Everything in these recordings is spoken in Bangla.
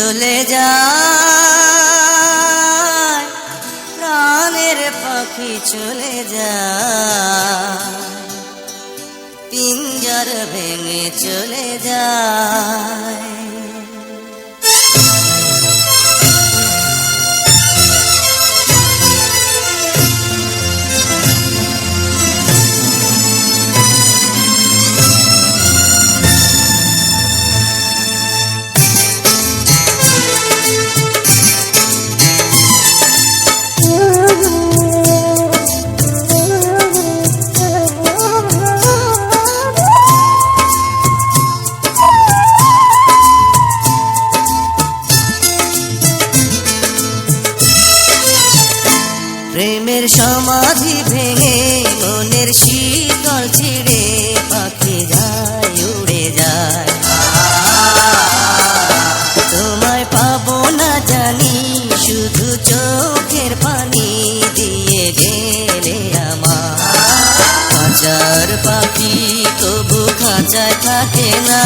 চলে যায় প্রাণের পাখি চলে যায় পিঞ্জর ভেঙে চলে যায় প্রেমের সমাধি ভেঙে মনের শীতল ছিঁড়ে পাখি যায় উড়ে যায় তোমায় পাবো না জানি শুধু চোখের পানি দিয়ে গেলে আমার খাঁচার পাখি তবু খাঁচায় থাকে না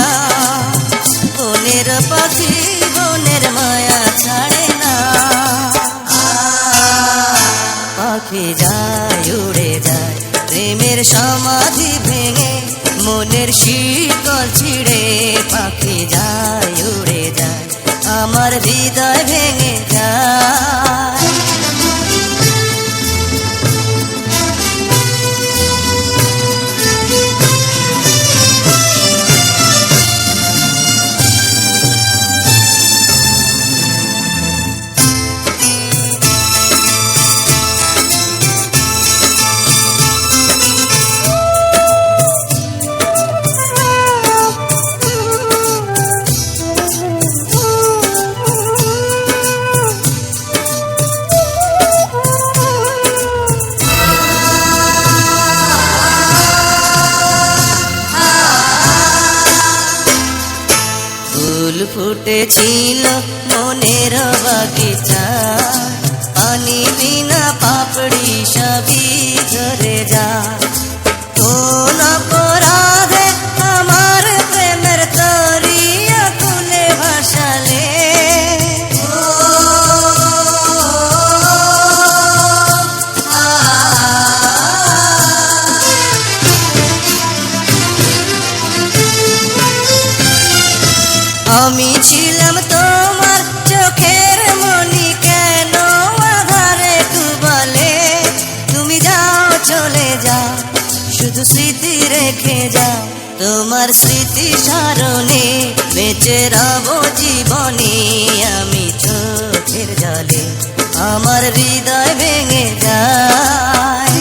বনের পাখি বনের মায়া ছাড়ে না পাখি যায় উড়ে যায় প্রেমের সমাধি ভেঙে মনের শীতল ছিঁড়ে পাখি যায় উড়ে যায় আমার হৃদয় ভেঙে যায় ফুল ফুটেছিল মনের বাগিচা পানি বিনা পাপড়ি সবই ঝরে যায় কোন অপরাধে আমার প্রেমের তরিয়া কুলে ভাসালে আমি ছিলাম তোমার চোখের মনি কেন আধারে ডুবালে তুমি যাও চলে যাও শুধু স্মৃতি রেখে যাও তোমার স্মৃতি স্মরণে বেঁচে রব জীবনে আমি চোখের জলে আমার হৃদয় ভেঙে যায়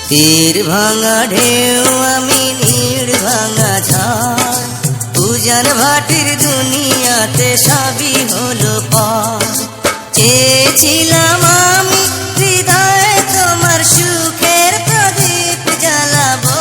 তীর ভাঙা ঢেউ আমি নীড় ভাঙা ঝড় উজান ভাটির দুনিয়াতে সবই হলো পর চেয়েছিলাম আমি হৃদয়ে তোমার সুখের প্রদীপ জ্বালাবো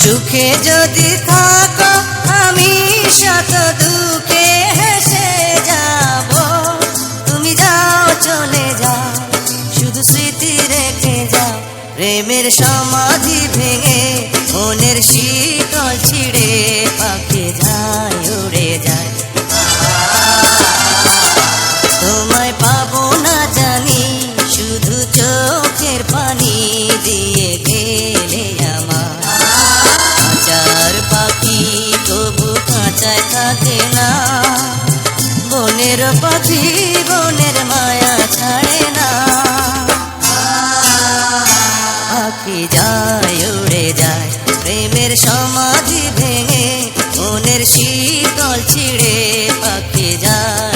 সুখে যদি থাকো আমি শত দুঃখে হেসে যাব তুমি যাও চলে যাও শুধু স্মৃতি রেখে যাও প্রেমের সমাধি ভেঙে মনের শীতল ছিঁড়ে পাখি যায় উড়ে যায় তোমায় পাবো না জানি শুধু চোখের পানি দিয়ে গেলে আমার খাঁচার পাখি তবু খাঁচায় থাকে না বনের পাখি বনের মায়া ছাড়ে না পাখি যায় উড়ে যায় প্রেমের সমাধি ভেঙে মনের শীতল ছিঁড়ে পাখি যায়